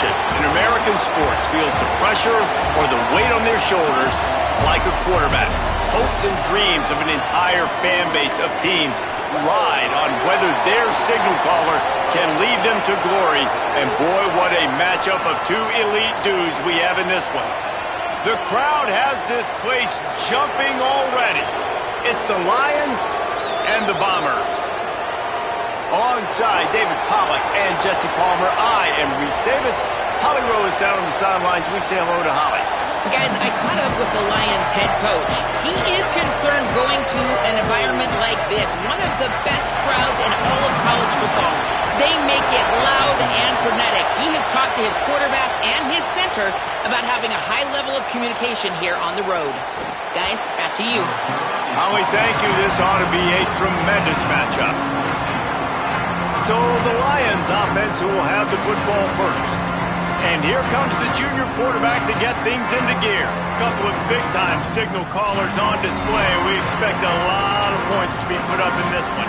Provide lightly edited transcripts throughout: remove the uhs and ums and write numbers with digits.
position in American sports feels the pressure or the weight on their shoulders like a quarterback. Hopes and dreams of an entire fan base of teams ride on whether their signal caller can lead them to glory. And boy, what a matchup of two elite dudes we have in this one. The crowd has this place jumping already. It's the Lions and the Bombers. Alongside David Pollack and Jesse Palmer, I am Reese Davis. Holly Rowe is down on the sidelines. We say hello to Holly. Guys, I caught up with the Lions head coach. He is concerned going to an environment like this, one of the best crowds in all of college football. They make it loud and frenetic. He has talked to his quarterback and his center about having a high level of communication here on the road. Guys, back to you. Holly, thank you. This ought to be a tremendous matchup. So the Lions offense who will have the football first. And here comes the junior quarterback to get things into gear. A couple of big-time signal callers on display. We expect a lot of points to be put up in this one.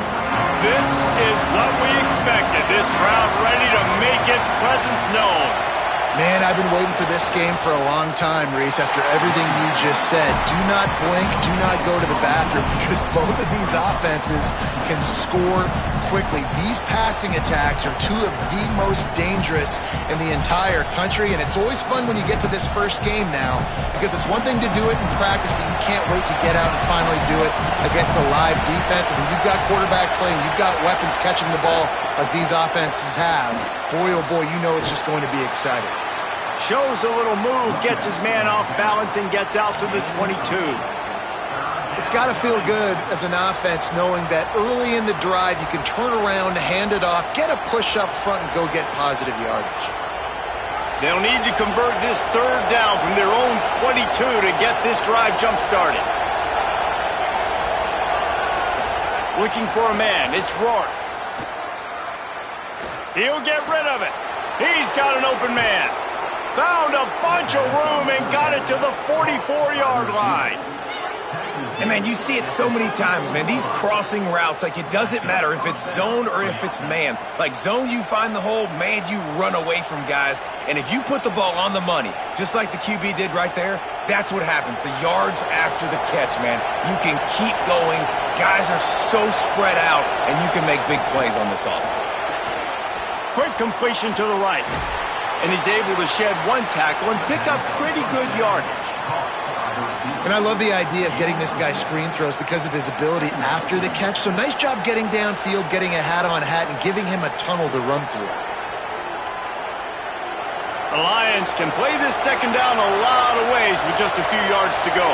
This is what we expected. This crowd ready to make its presence known. Man, I've been waiting for this game for a long time, Reese, after everything you just said. Do not blink, do not go to the bathroom, because both of these offenses can score quickly. These passing attacks are two of the most dangerous in the entire country, and it's always fun when you get to this first game now, because it's one thing to do it in practice, but you can't wait to get out and finally do it against a live defense. And when you've got quarterback play and you've got weapons catching the ball like these offenses have, boy, oh boy, you know it's just going to be exciting. Shows a little move, gets his man off balance, and gets out to the 22. It's got to feel good as an offense knowing that early in the drive you can turn around, hand it off, get a push up front, and go get positive yardage. They'll need to convert this third down from their own 22 to get this drive jump-started. Looking for a man, it's Rourke. He'll get rid of it. He's got an open man. Found a bunch of room and got it to the 44-yard line. And, man, you see it so many times, man. These crossing routes, like, it doesn't matter if it's zone or if it's man. Like, zone, you find the hole. Man, you run away from guys. And if you put the ball on the money, just like the QB did right there, that's what happens. The yards after the catch, man. You can keep going. Guys are so spread out, and you can make big plays on this offense. Quick completion to the right. And he's able to shed one tackle and pick up pretty good yardage. And I love the idea of getting this guy screen throws because of his ability after the catch. So nice job getting downfield, getting a hat-on-hat, and giving him a tunnel to run through. The Lions can play this second down a lot of ways with just a few yards to go.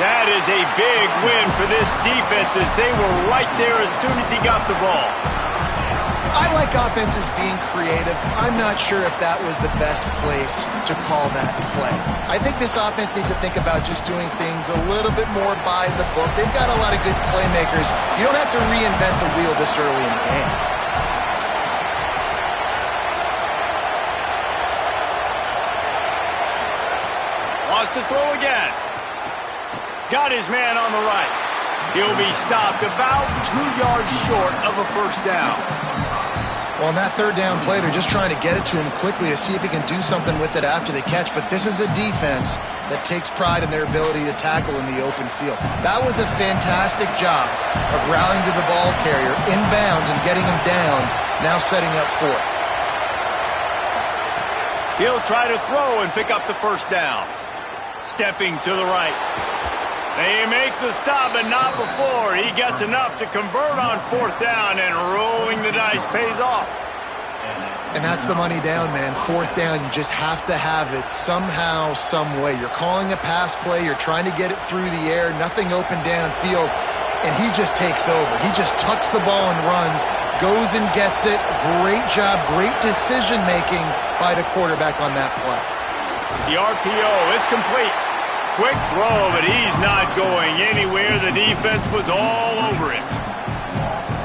That is a big win for this defense as they were right there as soon as he got the ball. I like offenses being creative. I'm not sure if that was the best place to call that play. I think this offense needs to think about just doing things a little bit more by the book. They've got a lot of good playmakers. You don't have to reinvent the wheel this early in the game. Wants to throw again. Got his man on the right. He'll be stopped about 2 yards short of a first down. Well, on that third down play, they're just trying to get it to him quickly to see if he can do something with it after the catch. But this is a defense that takes pride in their ability to tackle in the open field. That was a fantastic job of rallying to the ball carrier inbounds and getting him down, now setting up fourth. He'll try to throw and pick up the first down. Stepping to the right. They make the stop, but not before. He gets enough to convert on fourth down, and rolling the dice pays off. And that's the money down, man. Fourth down, you just have to have it somehow, some way. You're calling a pass play. You're trying to get it through the air. Nothing open downfield. And he just takes over. He just tucks the ball and runs, goes and gets it. Great job, great decision-making by the quarterback on that play. The RPO, it's complete. Quick throw, but he's not going anywhere. The defense was all over him.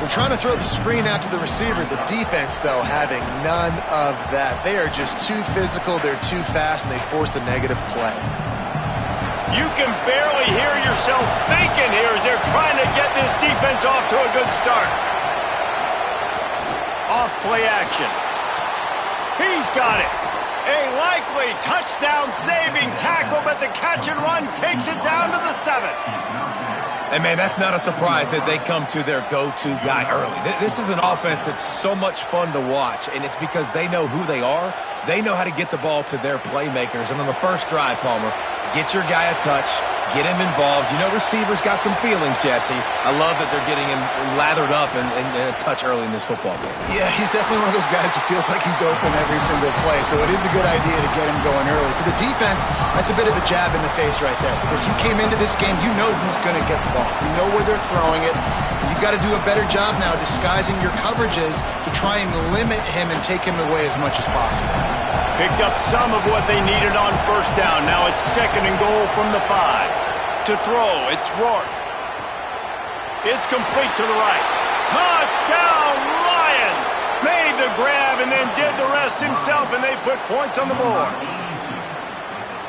They're trying to throw the screen out to the receiver. The defense, though, having none of that. They are just too physical, they're too fast, and they force a negative play. You can barely hear yourself thinking here as they're trying to get this defense defense off to a good start. Off play action. He's got it. A likely touchdown-saving tackle, but the catch and run takes it down to the 7. And, man, that's not a surprise that they come to their go-to guy early. This is an offense that's so much fun to watch, and it's because they know who they are. They know how to get the ball to their playmakers. And on the first drive, Palmer, get your guy a touch, get him involved. You know receivers got some feelings, Jesse. I love that they're getting him lathered up and a touch early in this football game. Yeah, he's definitely one of those guys who feels like he's open every single play, so it is a good idea to get him going early. For the defense, that's a bit of a jab in the face right there, because you came into this game, you know who's going to get the ball. You know where they're throwing it. You've got to do a better job now disguising your coverages to try and limit him and take him away as much as possible. Picked up some of what they needed on first down. Now it's 2nd and goal from the 5. To throw, it's Rourke. It's complete to the right. Touchdown, Lions! Made the grab and then did the rest himself, and they put points on the board.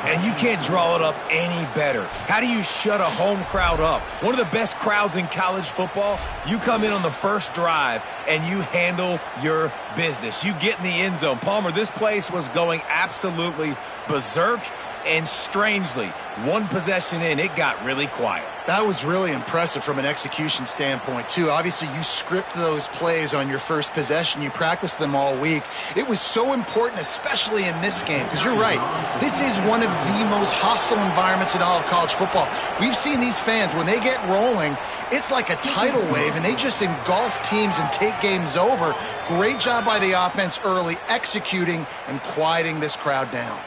And you can't draw it up any better. How do you shut a home crowd up? One of the best crowds in college football. You come in on the first drive and you handle your business. You get in the end zone. Palmer, this place was going absolutely berserk, and strangely, one possession in, it got really quiet. That was really impressive from an execution standpoint, too. Obviously, you script those plays on your first possession. You practice them all week. It was so important, especially in this game, because you're right. This is one of the most hostile environments in all of college football. We've seen these fans, when they get rolling, it's like a tidal wave, and they just engulf teams and take games over. Great job by the offense early, executing and quieting this crowd down.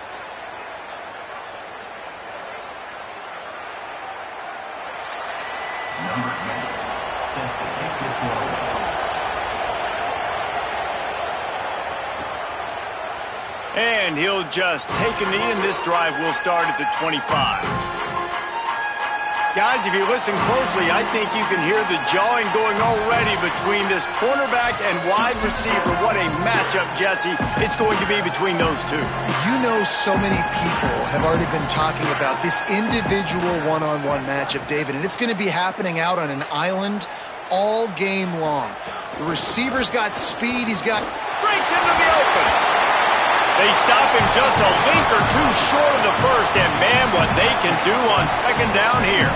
And he'll just take a knee, and this drive will start at the 25. Guys, if you listen closely, I think you can hear the jawing going already between this cornerback and wide receiver. What a matchup, Jesse, it's going to be between those two. You know, so many people have already been talking about this individual one-on-one matchup, David, and it's going to be happening out on an island all game long. The receiver's got speed. He's got... Breaks into the open. They stop him just a link or two short of the first, and man, what they can do on 2nd down here.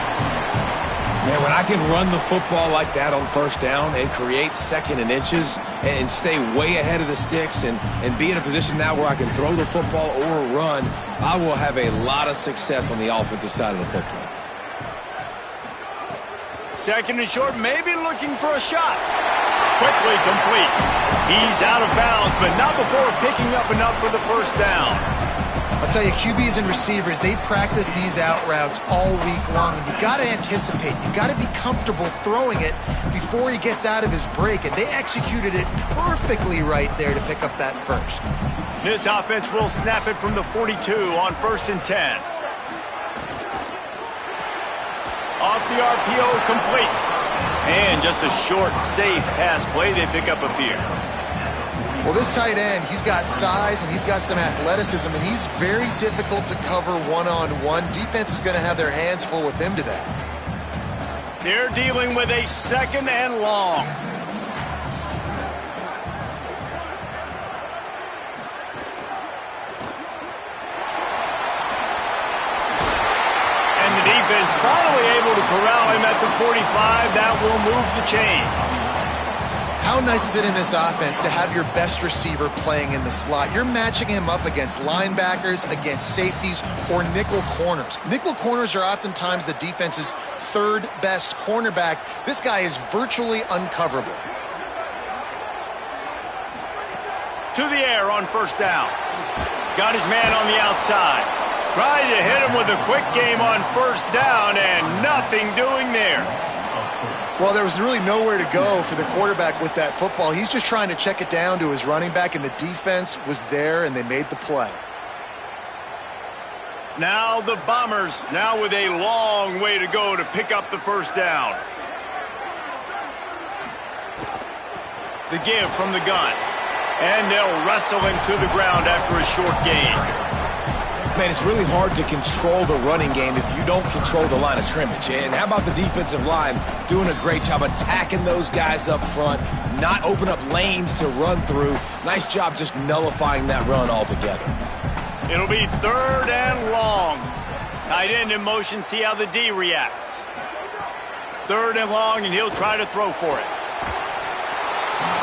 Man, when I can run the football like that on first down and create 2nd and inches and stay way ahead of the sticks and be in a position now where I can throw the football or run, I will have a lot of success on the offensive side of the football. 2nd and short, maybe looking for a shot. Quickly complete. He's out of bounds, but not before picking up enough for the first down. I'll tell you, QBs and receivers, they practice these out routes all week long. And you've got to anticipate. You've got to be comfortable throwing it before he gets out of his break. And they executed it perfectly right there to pick up that first. This offense will snap it from the 42 on 1st and 10. Off the RPO, complete. And just a short, safe pass play. They pick up a few. Well, this tight end, he's got size and he's got some athleticism, and he's very difficult to cover one-on-one. Defense is going to have their hands full with him today. They're dealing with a 2nd and long. Defense finally able to corral him at the 45. That will move the chain. How nice is it in this offense to have your best receiver playing in the slot? You're matching him up against linebackers, against safeties, or nickel corners. Nickel corners are oftentimes the defense's 3rd best cornerback. This guy is virtually uncoverable. To the air on 1st down. Got his man on the outside. Tried to hit him with a quick game on 1st down, and nothing doing there. Well, there was really nowhere to go for the quarterback with that football. He's just trying to check it down to his running back, and the defense was there, and they made the play. Now the Bombers, now with a long way to go to pick up the 1st down. The give from the gun. And they'll wrestle him to the ground after a short gain. Man, it's really hard to control the running game if you don't control the line of scrimmage. And how about the defensive line doing a great job attacking those guys up front, not open up lanes to run through. Nice job just nullifying that run altogether. It'll be 3rd and long. Tight end in motion, see how the D reacts. 3rd and long, and he'll try to throw for it.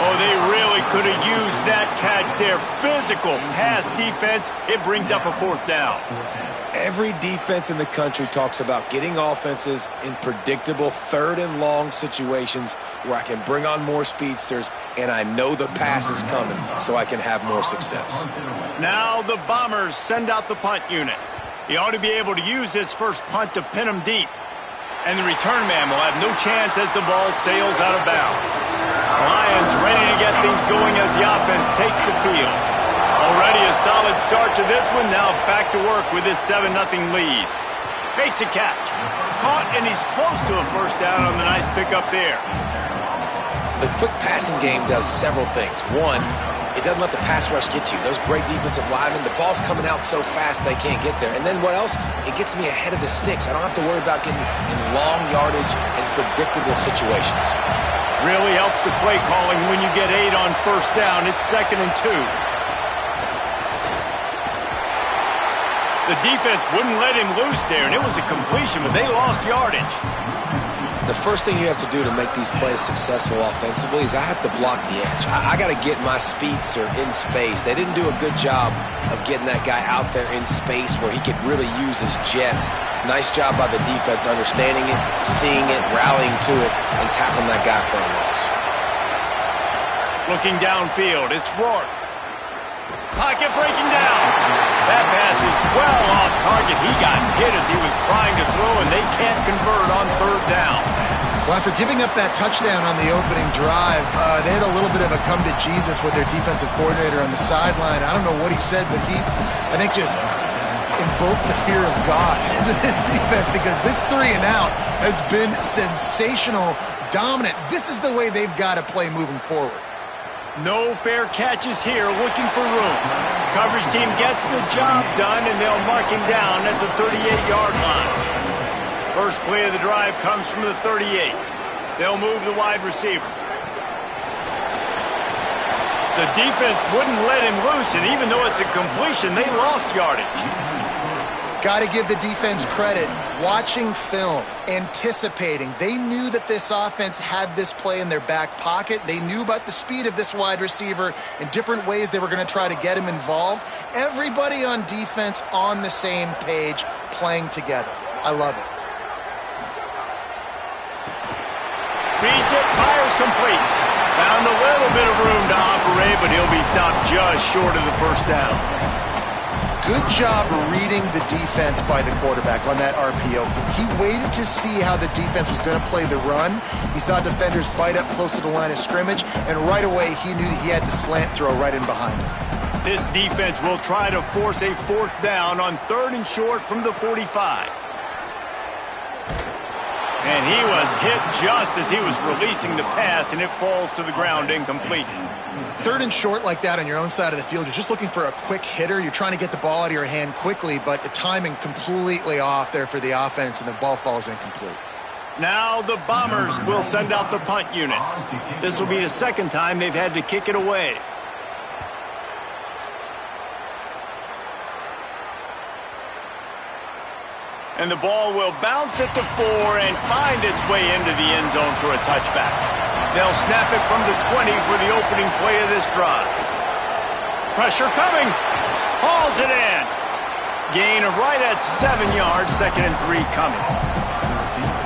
Oh, they really could have used that catch there. Physical pass defense. It brings up a 4th down. Every defense in the country talks about getting offenses in predictable 3rd and long situations where I can bring on more speedsters and I know the pass is coming so I can have more success. Now the Bombers send out the punt unit. He ought to be able to use this first punt to pin him deep. And the return man will have no chance as the ball sails out of bounds. Lions ready to get things going as the offense takes the field. Already a solid start to this one. Now back to work with this 7-0 lead. Makes a catch. Caught, and he's close to a 1st down on the nice pickup there. The quick passing game does several things. One, it doesn't let the pass rush get you. Those great defensive linemen, the ball's coming out so fast they can't get there. And then what else? It gets me ahead of the sticks. I don't have to worry about getting in long yardage and predictable situations. Really helps the play calling when you get 8 on 1st down. It's 2nd and 2. The defense wouldn't let him loose there, and it was a completion, but they lost yardage. The first thing you have to do to make these plays successful offensively is I have to block the edge. I got to get my speedster in space. They didn't do a good job of getting that guy out there in space where he could really use his jets. Nice job by the defense understanding it, seeing it, rallying to it, and tackling that guy for a loss. Looking downfield, it's Rourke. Pocket breaking down. That pass is well off target. He got hit as he was trying to throw, and they can't convert on 3rd down. Well, after giving up that touchdown on the opening drive, they had a little bit of a come to Jesus with their defensive coordinator on the sideline. I don't know what he said, but he, I think, just invoked the fear of God into this defense because this 3 and out has been sensational, dominant. This is the way they've got to play moving forward. No fair catches here, looking for room. Coverage team gets the job done, and they'll mark him down at the 38-yard line. First play of the drive comes from the 38. They'll move the wide receiver. The defense wouldn't let him loose, and even though it's a completion, they lost yardage. Got to give the defense credit. Watching film, anticipating. They knew that this offense had this play in their back pocket. They knew about the speed of this wide receiver and different ways they were going to try to get him involved. Everybody on defense on the same page, playing together. I love it. Beats it, fires complete. Found a little bit of room to operate, but he'll be stopped just short of the 1st down. Good job reading the defense by the quarterback on that RPO. He waited to see how the defense was going to play the run. He saw defenders bite up close to the line of scrimmage, and right away he knew that he had the slant throw right in behind him. This defense will try to force a 4th down on 3rd and short from the 45. And he was hit just as he was releasing the pass, and it falls to the ground incomplete. 3rd and short like that on your own side of the field, you're just looking for a quick hitter. You're trying to get the ball out of your hand quickly, but the timing completely off there for the offense, and the ball falls incomplete. Now the Bombers will send out the punt unit. This will be the 2nd time they've had to kick it away. And the ball will bounce at the 4 and find its way into the end zone for a touchback. They'll snap it from the 20 for the opening play of this drive. Pressure coming. Hauls it in. Gain of right at 7 yards, 2nd and 3 coming.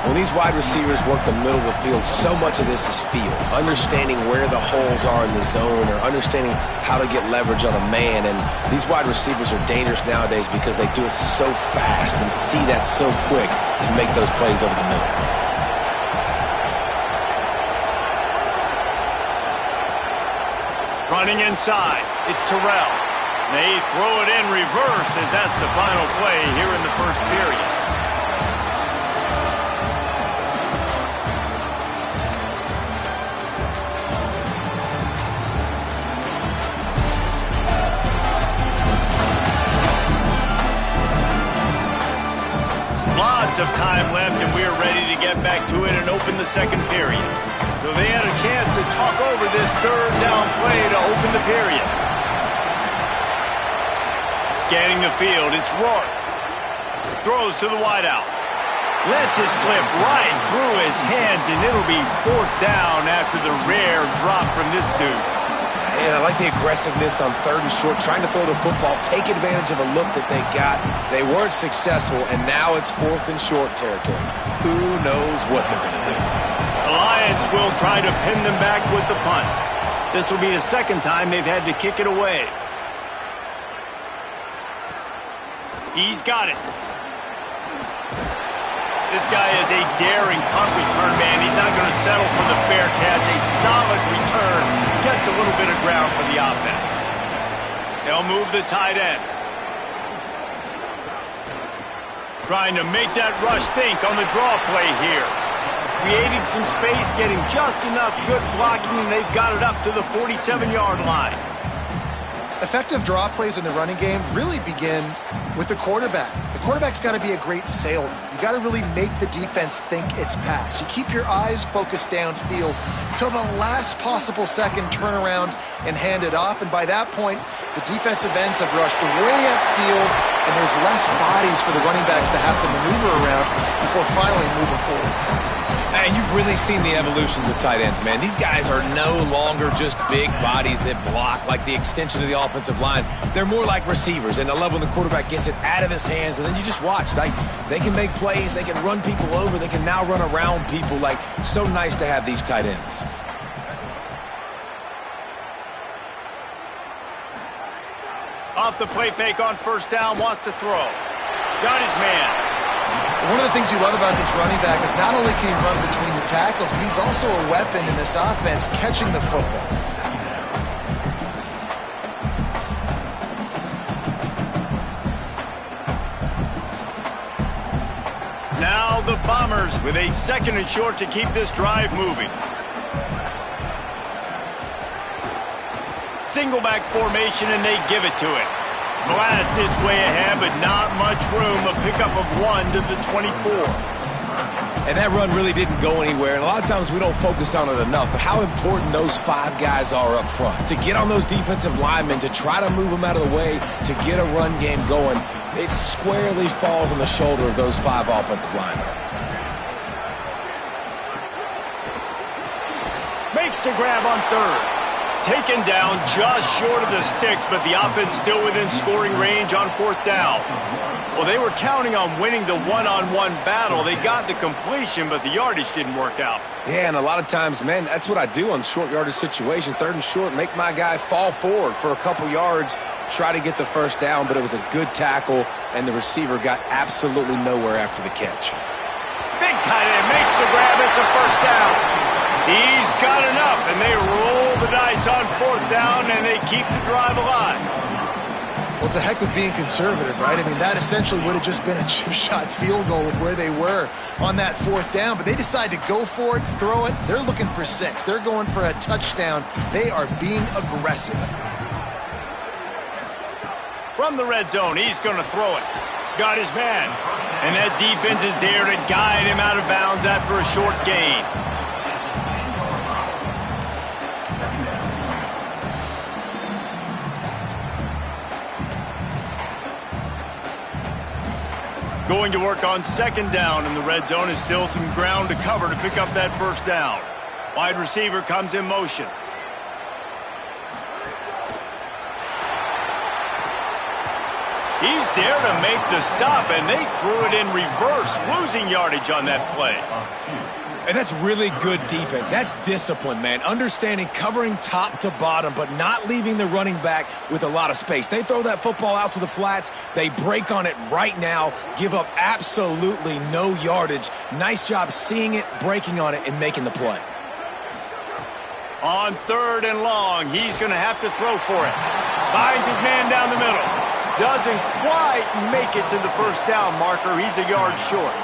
When these wide receivers work the middle of the field, so much of this is feel. Understanding where the holes are in the zone or understanding how to get leverage on a man. And these wide receivers are dangerous nowadays because they do it so fast and see that so quick and make those plays over the middle. Running inside, it's Terrell. They throw it in reverse as that's the final play here in the 1st period. minutes of time left, and we're ready to get back to it and open the second period. So they had a chance to talk over this third down play to open the period. Scanning the field, it's Rourke. Throws to the wideout. Lets it slip right through his hands, and it'll be fourth down after the rare drop from this dude. And I like the aggressiveness on third and short, trying to throw the football, take advantage of a look that they got. They weren't successful, and now it's fourth and short territory. Who knows what they're going to do? The Lions will try to pin them back with the punt. This will be the second time they've had to kick it away. He's got it. This guy is a daring punt return man. He's not going to settle for the fair catch. A solid return. Gets a little bit of ground for the offense. They'll move the tight end. Trying to make that rush think on the draw play here. Creating some space, getting just enough good blocking, and they've got it up to the 47-yard line. Effective draw plays in the running game really begin with the quarterback. The quarterback's got to be a great salesman. You got to really make the defense think it's pass. You keep your eyes focused downfield till the last possible second, turn around and hand it off. And by that point, the defensive ends have rushed way upfield, and there's less bodies for the running backs to have to maneuver around before finally moving forward. And you've really seen the evolutions of tight ends, man. These guys are no longer just big bodies that block like the extension of the offensive line. They're more like receivers, and I love when the quarterback gets it out of his hands, and then you just watch. They can make plays. They can run people over. They can now run around people. Like, so nice to have these tight ends. Off the play fake on first down, wants to throw. Got his man. One of the things you love about this running back is not only can he run between the tackles, but he's also a weapon in this offense, catching the football. Now the Bombers with a second and short to keep this drive moving. Single back formation, and they give it to it. Blast is way ahead, but not much room. A pickup of 1 to the 24. And that run really didn't go anywhere. And a lot of times we don't focus on it enough, but how important those 5 guys are up front. To get on those defensive linemen, to try to move them out of the way, to get a run game going, it squarely falls on the shoulder of those 5 offensive linemen. Makes the grab on third. Taken down just short of the sticks, but the offense still within scoring range on fourth down. Well, they were counting on winning the one-on-one battle. They got the completion, but the yardage didn't work out. Yeah, and a lot of times, man, that's what I do on short yardage situation. Third and short, make my guy fall forward for a couple yards, try to get the first down, but it was a good tackle, and the receiver got absolutely nowhere after the catch. Big tight end makes the grab. It's a first down. He's got enough, and they roll the dice on fourth down, and they keep the drive alive. Well, to heck with being conservative, right? I mean, that essentially would have just been a chip shot field goal with where they were on that fourth down, but they decide to go for it, throw it. They're looking for 6. They're going for a touchdown. They are being aggressive. From the red zone, he's going to throw it. Got his man. And that defense is there to guide him out of bounds after a short gain. Going to work on second down in the red zone is still some ground to cover to pick up that first down. Wide receiver comes in motion. He's there to make the stop, and they threw it in reverse, losing yardage on that play. And that's really good defense. That's discipline, man. Understanding, covering top to bottom, but not leaving the running back with a lot of space. They throw that football out to the flats. They break on it right now, give up absolutely no yardage. Nice job seeing it, breaking on it, and making the play. On third and long, he's going to have to throw for it. Finds his man down the middle. Doesn't quite make it to the first down marker. He's a yard short.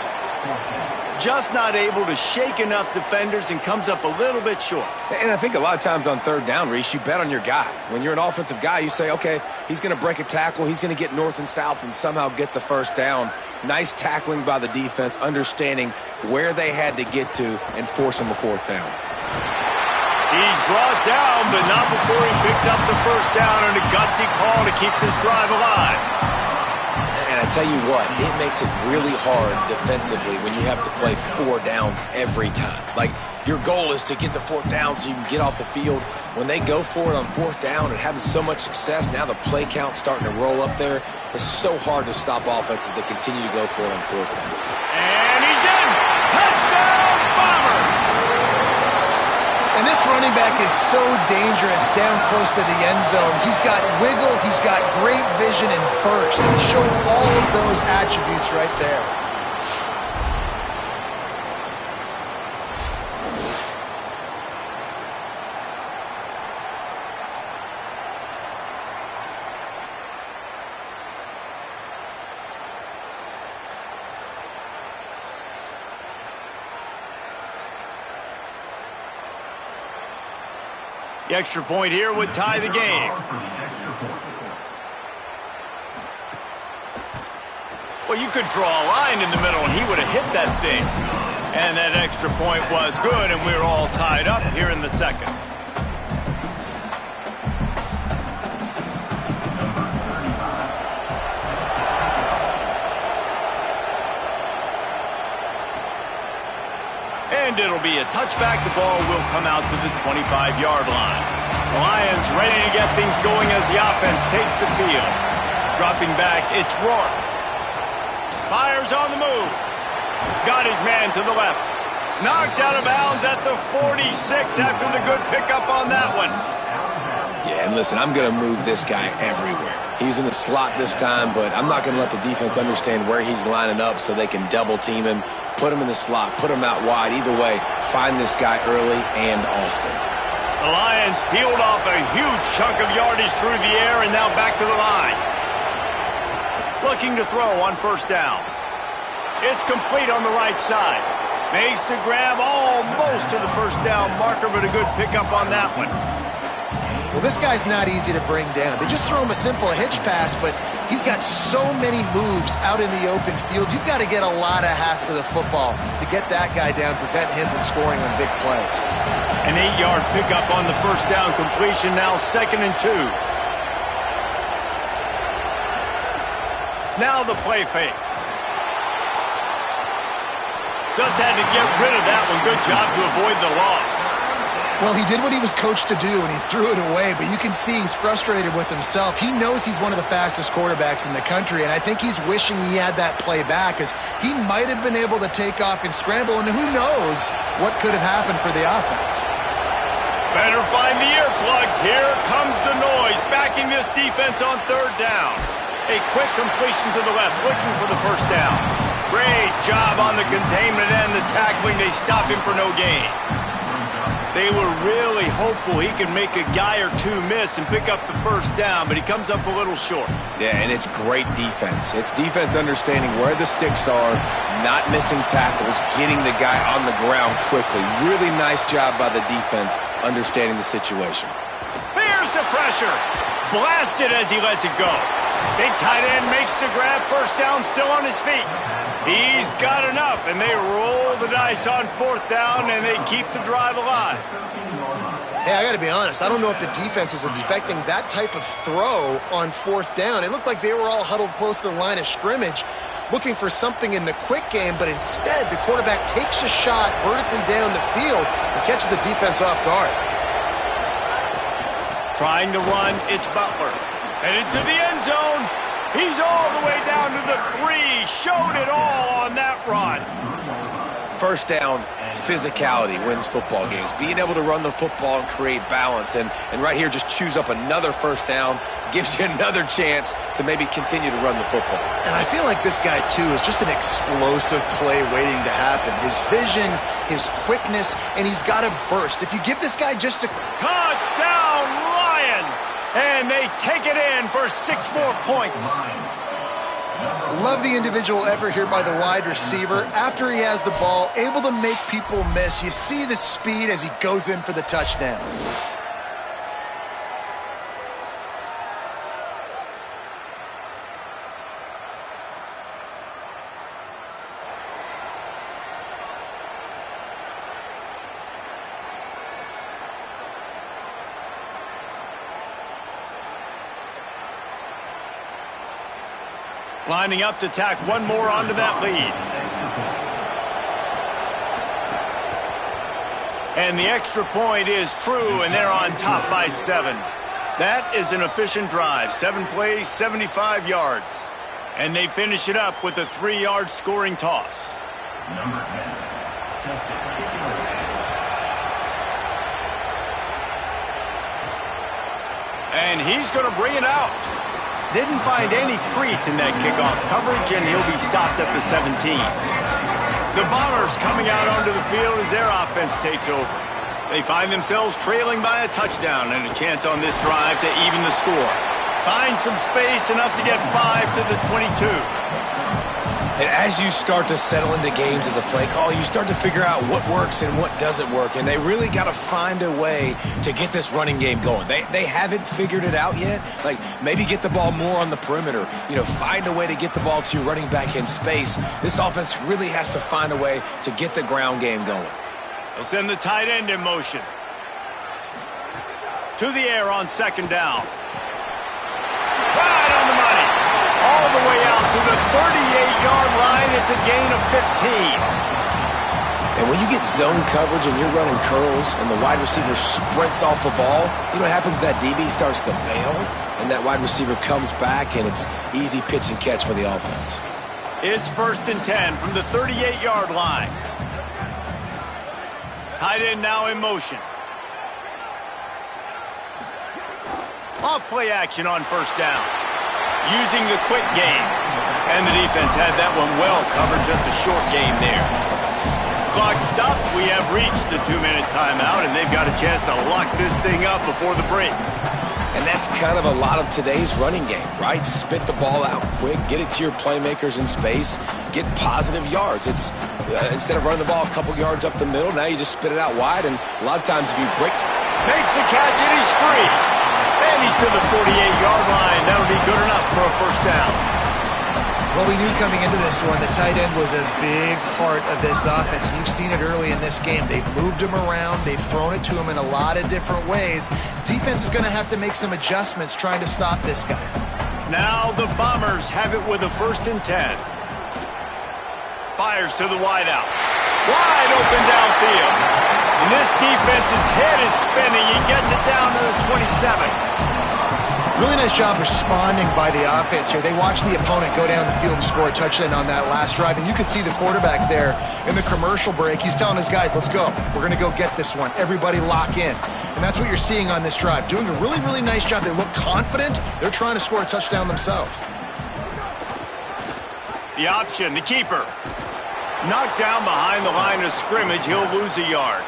just not able to shake enough defenders and comes up a little bit short. And I think a lot of times on third down, Reese, you bet on your guy. When you're an offensive guy, you say, okay, he's going to break a tackle, he's going to get north and south and somehow get the first down. Nice tackling by the defense, understanding where they had to get to and forcing the fourth down. He's brought down, but not before he picks up the first down on a gutsy call to keep this drive alive. And I tell you what, it makes it really hard defensively when you have to play 4 downs every time. Like, your goal is to get the 4th down so you can get off the field. When they go for it on 4th down and having so much success, now the play count's starting to roll up there. It's so hard to stop offenses that continue to go for it on 4th down. And he's in! Touchdown, Bomber! And this running back is so dangerous down close to the end zone. He's got wiggle, he's got great vision and burst. And he showed all of those attributes right there. The extra point here would tie the game. Well, you could draw a line in the middle and he would have hit that thing. And that extra point was good, and we're all tied up here in the second. And it'll be a touchback. The ball will come out to the 25-yard line. The Lions ready to get things going as the offense takes the field. Dropping back, it's Rourke. Fires on the move. Got his man to the left. Knocked out of bounds at the 46 after the good pickup on that one. Yeah, and listen, I'm going to move this guy everywhere. He's in the slot this time, but I'm not going to let the defense understand where he's lining up so they can double team him, put him in the slot, put him out wide. Either way, find this guy early and often. The Lions peeled off a huge chunk of yardage through the air and now back to the line. Looking to throw on first down. It's complete on the right side. Makes the grab almost to the first down marker, but a good pickup on that one. Well, this guy's not easy to bring down. They just throw him a simple hitch pass, but he's got so many moves out in the open field. You've got to get a lot of hats to the football to get that guy down, prevent him from scoring on big plays. An 8-yard pickup on the first down completion, now 2nd and 2. Now the play fake. Just had to get rid of that one. Good job to avoid the loss. Well, he did what he was coached to do, and he threw it away, but you can see he's frustrated with himself. He knows he's one of the fastest quarterbacks in the country, and I think he's wishing he had that play back, as he might have been able to take off and scramble, and who knows what could have happened for the offense. Better find the earplugs. Here comes the noise, backing this defense on third down. A quick completion to the left, looking for the first down. Great job on the containment and the tackling. They stop him for no gain. They were really hopeful he could make a guy or two miss and pick up the first down, but he comes up a little short. Yeah, and it's great defense. It's defense understanding where the sticks are, not missing tackles, getting the guy on the ground quickly. Really nice job by the defense understanding the situation. Here's the pressure. Blasted as he lets it go. Big tight end makes the grab. First down, still on his feet. He's got enough, and they roll the dice on fourth down, and they keep the drive alive. Hey, I got to be honest. I don't know if the defense was expecting that type of throw on fourth down. It looked like they were all huddled close to the line of scrimmage, looking for something in the quick game, but instead the quarterback takes a shot vertically down the field and catches the defense off guard. Trying to run, it's Butler. Headed to the end zone. He's all the way down to the 3. Showed it all on that run. First down, physicality wins football games. Being able to run the football and create balance. And right here, just choose up another first down. Gives you another chance to maybe continue to run the football. And I feel like this guy, too, is just an explosive play waiting to happen. His vision, his quickness, and he's got a burst. If you give this guy just a... Touchdown, Lions! And they take it in for 6 more points. Love the individual effort here by the wide receiver. After he has the ball, able to make people miss. You see the speed as he goes in for the touchdown. Lining up to tack one more onto that lead. And the extra point is true, and they're on top by 7. That is an efficient drive. 7 plays, 75 yards. And they finish it up with a 3-yard scoring toss. Number 10, set to kick it away. And he's going to bring it out. Didn't find any crease in that kickoff coverage, and he'll be stopped at the 17. The Bombers coming out onto the field as their offense takes over. They find themselves trailing by a touchdown and a chance on this drive to even the score. Find some space, enough to get 5 to the 22. And as you start to settle into games as a play call, you start to figure out what works and what doesn't work. And they really got to find a way to get this running game going. They haven't figured it out yet. Like, maybe get the ball more on the perimeter. You know, find a way to get the ball to your running back in space. This offense really has to find a way to get the ground game going. They'll send the tight end in motion. To the air on second down. Right on the money. All the way out to the 38-yard line. It's a gain of 15. And when you get zone coverage and you're running curls and the wide receiver sprints off the ball, you know what happens? That DB starts to bail, and that wide receiver comes back, and it's easy pitch and catch for the offense. It's 1st and 10 from the 38-yard line. Tight end now in motion. Off play action on first down. Using the quick game. And the defense had that one well covered, just a short game there. Clock stopped. We have reached the 2-minute timeout, and they've got a chance to lock this thing up before the break. And that's kind of a lot of today's running game, right? Spit the ball out quick, get it to your playmakers in space, get positive yards. It's instead of running the ball a couple yards up the middle, now you just spit it out wide, and a lot of times if you break... Makes the catch, and he's free. And he's to the 48-yard line. That'll be good enough for a first down. Well, we knew coming into this one, the tight end was a big part of this offense, and you've seen it early in this game. They've moved him around. They've thrown it to him in a lot of different ways. Defense is going to have to make some adjustments trying to stop this guy. Now the Bombers have it with a 1st and 10. Fires to the wideout. Wide open downfield. And this defense's head is spinning. He gets it down to the 27. Really nice job responding by the offense here. They watched the opponent go down the field and score a touchdown on that last drive. And you could see the quarterback there in the commercial break. He's telling his guys, let's go. We're going to go get this one. Everybody lock in. And that's what you're seeing on this drive. Doing a really, really nice job. They look confident. They're trying to score a touchdown themselves. The option, the keeper. Knocked down behind the line of scrimmage. He'll lose a yard.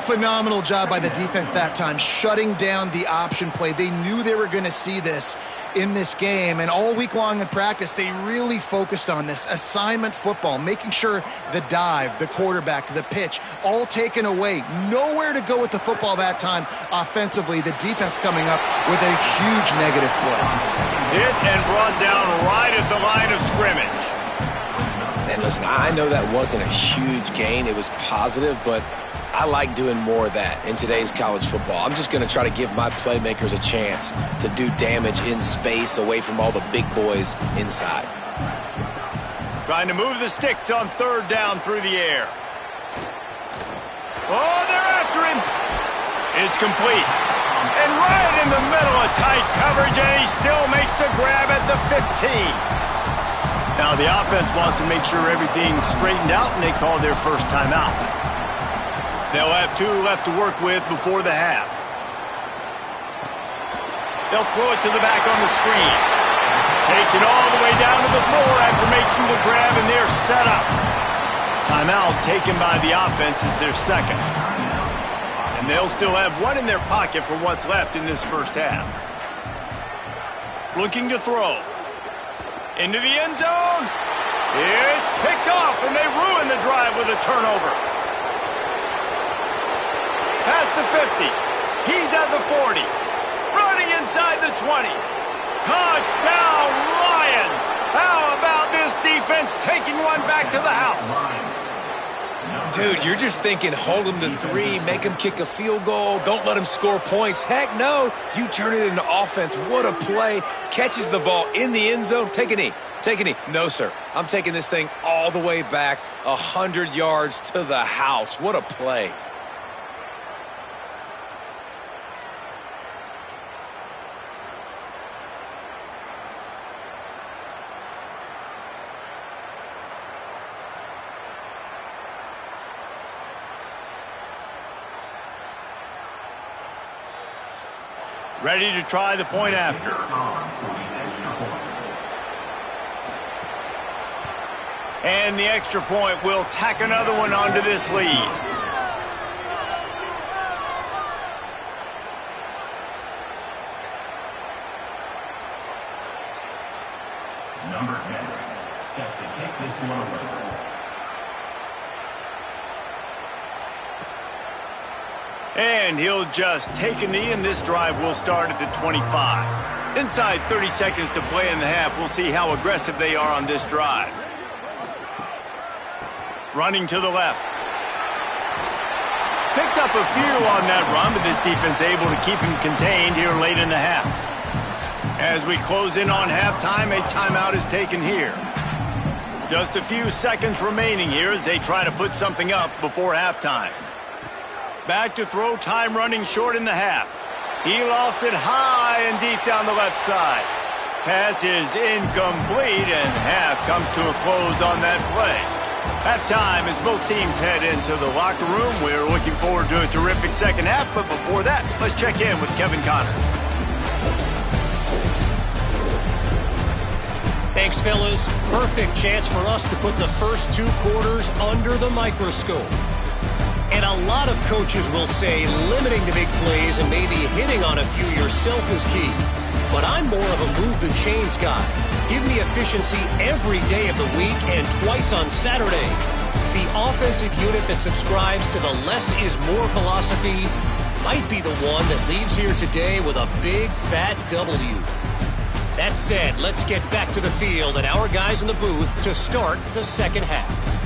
Phenomenal job by the defense that time, shutting down the option play. They knew they were going to see this in this game, and all week long in practice, they really focused on this assignment football, making sure the dive, the quarterback, the pitch, all taken away. Nowhere to go with the football that time offensively. The defense coming up with a huge negative play. Hit and brought down right at the line of scrimmage. And listen, I know that wasn't a huge gain. It was positive, but I like doing more of that in today's college football. I'm just going to try to give my playmakers a chance to do damage in space away from all the big boys inside. Trying to move the sticks on 3rd down through the air. Oh, they're after him. It's complete. And right in the middle of tight coverage, and he still makes the grab at the 15. Now the offense wants to make sure everything's straightened out, and they call their first timeout. They'll have 2 left to work with before the half. They'll throw it to the back on the screen. Takes it all the way down to the floor after making the grab, and they're set up. Timeout taken by the offense is their second. And they'll still have 1 in their pocket for what's left in this first half. Looking to throw. Into the end zone. It's picked off, and they ruin the drive with a turnover. Past the 50. He's at the 40. Running inside the 20. Touchdown, Lions! How about this defense taking one back to the house? Dude, you're just thinking hold them to 3, make them kick a field goal, don't let them score points. Heck no, you turn it into offense. What a play. Catches the ball in the end zone. Take a knee. Take a knee. No, sir. I'm taking this thing all the way back 100 yards to the house. What a play. Ready to try the point after. And the extra point will tack another one onto this lead. Number 10, set to kick this one away. And he'll just take a knee, and this drive will start at the 25. Inside 30 seconds to play in the half. We'll see how aggressive they are on this drive. Running to the left. Picked up a few on that run, but this defense able to keep him contained here late in the half. As we close in on halftime, a timeout is taken here. Just a few seconds remaining here as they try to put something up before halftime. Back to throw, time running short in the half. He lofts it high and deep down the left side. Pass is incomplete, and half comes to a close on that play. Halftime as both teams head into the locker room. We're looking forward to a terrific second half, but before that, let's check in with Kevin Connor. Thanks, fellas. Perfect chance for us to put the first 2 quarters under the microscope. And a lot of coaches will say limiting the big plays and maybe hitting on a few yourself is key. But I'm more of a move the chains guy. Give me efficiency every day of the week and twice on Saturday. The offensive unit that subscribes to the less is more philosophy might be the one that leaves here today with a big fat W. That said, let's get back to the field and our guys in the booth to start the second half.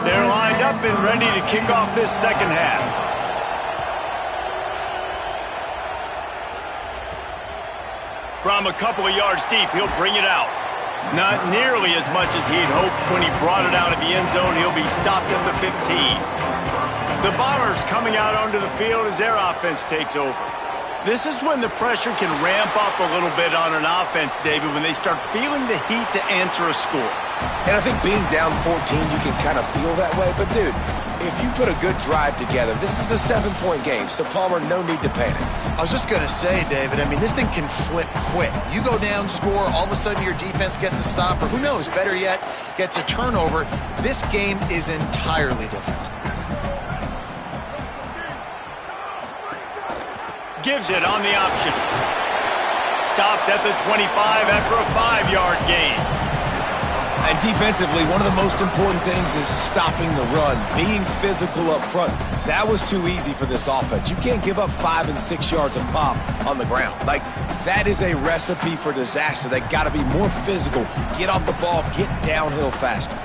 They're lined up and ready to kick off this second half. From a couple of yards deep, he'll bring it out. Not nearly as much as he'd hoped when he brought it out of the end zone. He'll be stopped at the 15. The Bombers coming out onto the field as their offense takes over. This is when the pressure can ramp up a little bit on an offense, David, when they start feeling the heat to answer a score. And I think being down 14, you can kind of feel that way. But, dude, if you put a good drive together, this is a 7-point game. So, Palmer, no need to panic. I was just going to say, David, I mean, this thing can flip quick. You go down, score, all of a sudden your defense gets a stop, or who knows, better yet, gets a turnover. This game is entirely different. Gives it on the option. Stopped at the 25 after a 5-yard gain. And defensively, one of the most important things is stopping the run, being physical up front. That was too easy for this offense. You can't give up 5 and 6 yards of pop on the ground. Like, that is a recipe for disaster. They got to be more physical, get off the ball, get downhill faster.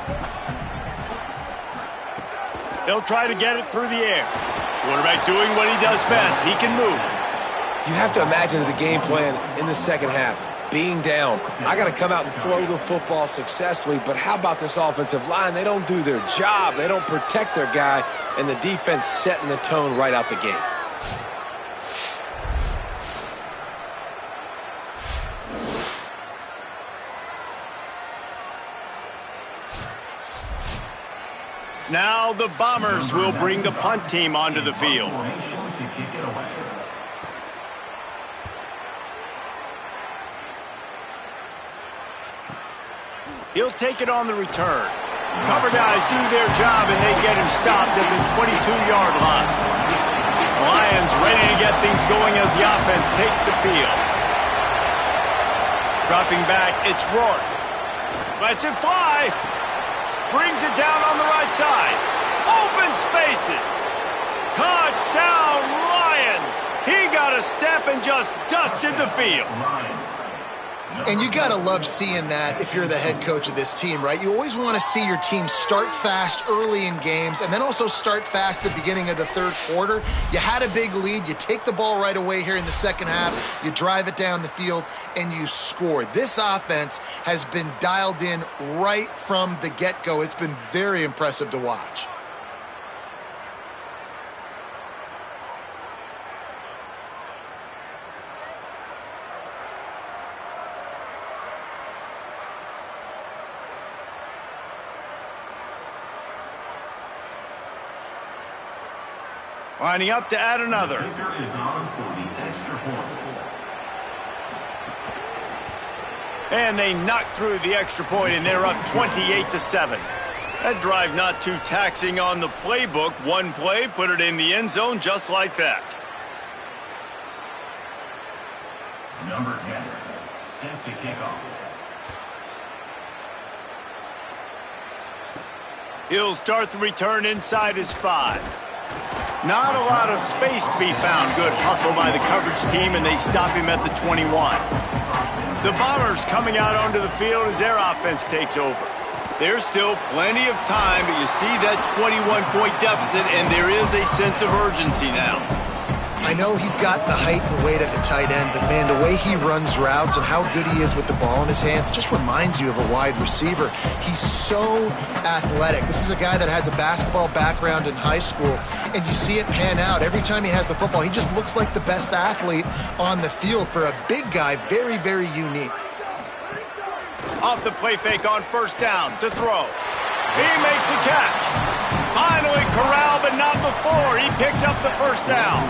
They'll try to get it through the air. Quarterback doing what he does best. He can move. You have to imagine the game plan in the second half. Being down, I got to come out and throw the football successfully, but how about this offensive line? They don't do their job. They don't protect their guy, and the defense setting the tone right out the gate. Now the Bombers will bring the punt team onto the field. He'll take it on the return. Cover guys do their job, and they get him stopped at the 22-yard line. The Lions ready to get things going as the offense takes the field. Dropping back, it's Rourke. Lets it fly. Brings it down on the right side. Open spaces. Touchdown, Lions. He got a step and just dusted the field. And you got to love seeing that if you're the head coach of this team, right? You always want to see your team start fast early in games and then also start fast at the beginning of the third quarter. You had a big lead. You take the ball right away here in the second half. You drive it down the field, and you score. This offense has been dialed in right from the get-go. It's been very impressive to watch. Lining up to add another. And they knock through the extra point, and they're up 28-7. That drive not too taxing on the playbook. One play, put it in the end zone just like that. Number 10, set to kick off. He'll start the return inside his 5. Not a lot of space to be found. Good hustle by the coverage team, and they stop him at the 21. The Bombers coming out onto the field as their offense takes over. There's still plenty of time, but you see that 21-point deficit, and there is a sense of urgency now. I know he's got the height and weight at the tight end, but, man, the way he runs routes and how good he is with the ball in his hands just reminds you of a wide receiver. He's so athletic. This is a guy that has a basketball background in high school, and you see it pan out. Every time he has the football, he just looks like the best athlete on the field. For a big guy, very, very unique. Off the play fake on first down to throw. He makes a catch. Finally corralled, but not before. He picks up the first down.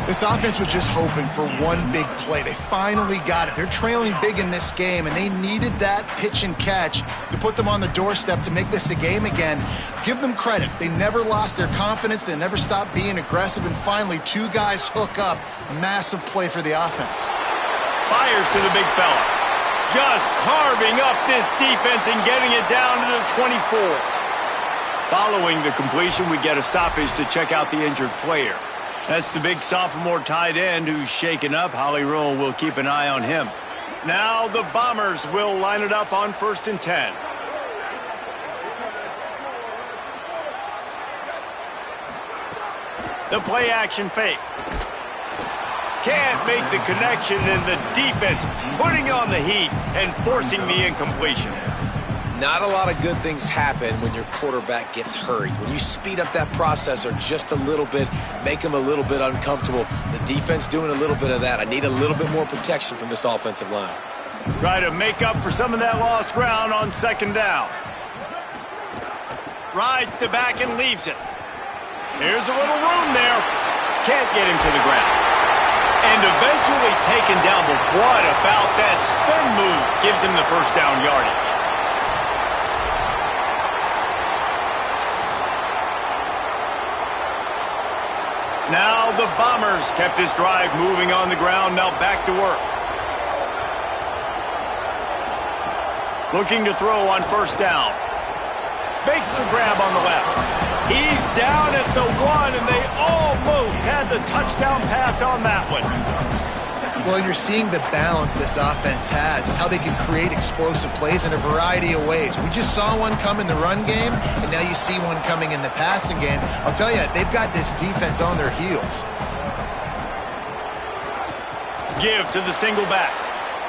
This offense was just hoping for one big play. They finally got it. They're trailing big in this game, and they needed that pitch and catch to put them on the doorstep to make this a game again. Give them credit. They never lost their confidence. They never stopped being aggressive, and finally, two guys hook up. Massive play for the offense. Fires to the big fella. Just carving up this defense and getting it down to the 24. Following the completion, we get a stoppage to check out the injured player. That's the big sophomore tight end who's shaken up. Holly Rowe will keep an eye on him. Now the Bombers will line it up on 1st and 10. The play action fake. Can't make the connection, and the defense putting on the heat and forcing the incompletion. Not a lot of good things happen when your quarterback gets hurried. When you speed up that processor just a little bit, make him a little bit uncomfortable. The defense doing a little bit of that. I need a little bit more protection from this offensive line. Try to make up for some of that lost ground on 2nd down. Rides to back and leaves it. Here's a little room there. Can't get him to the ground. And eventually taken down, but what about that spin move gives him the first down yardage? Now the Bombers kept this drive moving on the ground. Now back to work. Looking to throw on 1st down. Makes the grab on the left. He's down at the 1, and they almost had the touchdown pass on that one. Well, you're seeing the balance this offense has and how they can create explosive plays in a variety of ways. We just saw one come in the run game, and now you see one coming in the passing game. I'll tell you, they've got this defense on their heels. Give to the single back.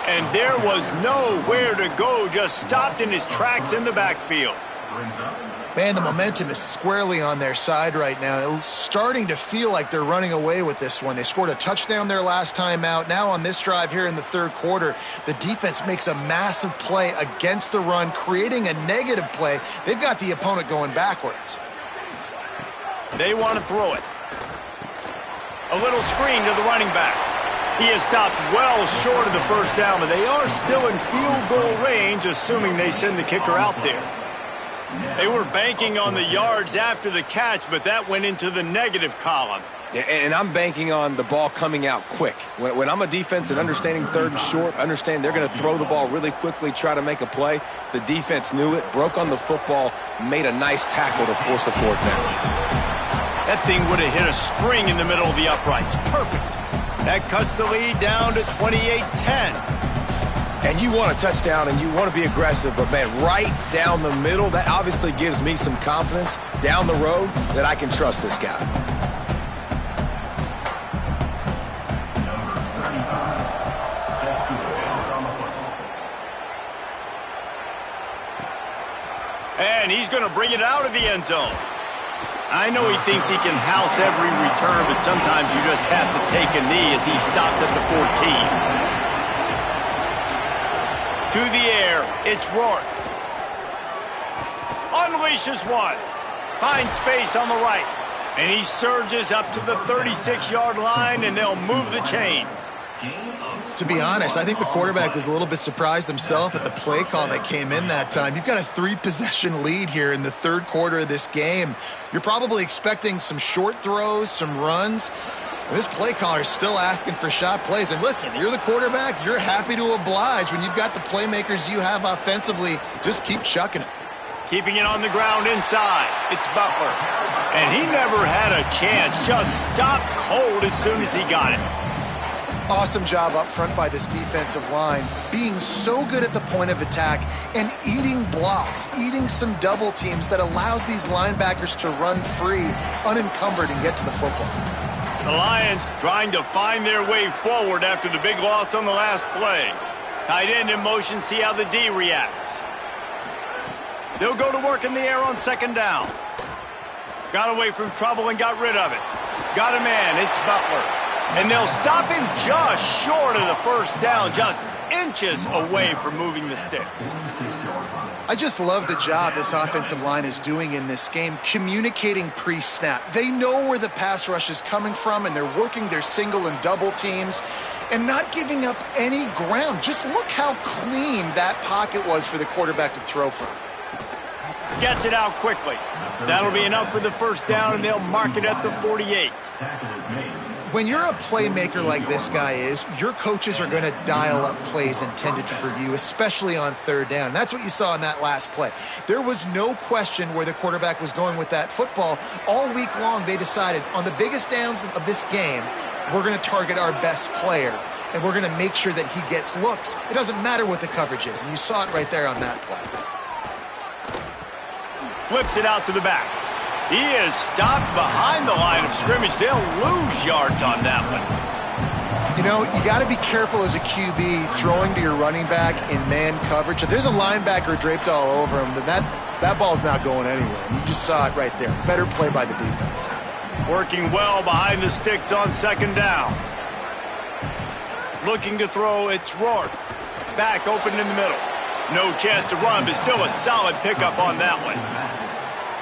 And there was nowhere to go, just stopped in his tracks in the backfield. Brings up Man, the momentum is squarely on their side right now. It's starting to feel like they're running away with this one. They scored a touchdown their last time out. Now on this drive here in the third quarter, the defense makes a massive play against the run, creating a negative play. They've got the opponent going backwards. They want to throw it. A little screen to the running back. He is stopped well short of the first down, but they are still in field goal range, assuming they send the kicker out there. They were banking on the yards after the catch, but that went into the negative column. Yeah, and I'm banking on the ball coming out quick. When I'm a defense and understanding third and short, understand they're going to throw the ball really quickly, try to make a play. The defense knew it, broke on the football, made a nice tackle to force a fourth down. That thing would have hit a string in the middle of the uprights. Perfect. That cuts the lead down to 28-10. And you want a touchdown and you want to be aggressive, but, man, right down the middle, that obviously gives me some confidence down the road that I can trust this guy. Number 35, set to advance on the football. And he's going to bring it out of the end zone. I know he thinks he can house every return, but sometimes you just have to take a knee as he stopped at the 14. To the air, it's Rourke. Unleashes one. Finds space on the right. And he surges up to the 36-yard line, and they'll move the chains. To be honest, I think the quarterback was a little bit surprised himself at the play call that came in that time. You've got a 3-possession lead here in the third quarter of this game. You're probably expecting some short throws, some runs. And this play caller is still asking for shot plays. And listen, you're the quarterback. You're happy to oblige. When you've got the playmakers you have offensively, just keep chucking it. Keeping it on the ground inside. It's Butler. And he never had a chance. Just stopped cold as soon as he got it. Awesome job up front by this defensive line, being so good at the point of attack and eating blocks, eating some double teams that allows these linebackers to run free, unencumbered, and get to the football. The Lions trying to find their way forward after the big loss on the last play. Tight end in motion, see how the D reacts. They'll go to work in the air on second down. Got away from trouble and got rid of it. Got a man, it's Butler. And they'll stop him just short of the first down, just inches away from moving the sticks. I just love the job this offensive line is doing in this game, communicating pre-snap. They know where the pass rush is coming from, and they're working their single and double teams and not giving up any ground. Just look how clean that pocket was for the quarterback to throw from. Gets it out quickly. That'll be enough for the first down, and they'll mark it at the 48. When you're a playmaker like this guy is, your coaches are going to dial up plays intended for you, especially on third down. That's what you saw in that last play. There was no question where the quarterback was going with that football. All week long, they decided on the biggest downs of this game, we're going to target our best player, and we're going to make sure that he gets looks. It doesn't matter what the coverage is, and you saw it right there on that play. Flips it out to the back. He is stopped behind the line of scrimmage. They'll lose yards on that one. You know, you got to be careful as a QB throwing to your running back in man coverage. If there's a linebacker draped all over him, then that ball's not going anywhere. You just saw it right there. Better play by the defense. Working well behind the sticks on second down. Looking to throw, it's Rourke. Back open in the middle. No chance to run, but still a solid pickup on that one.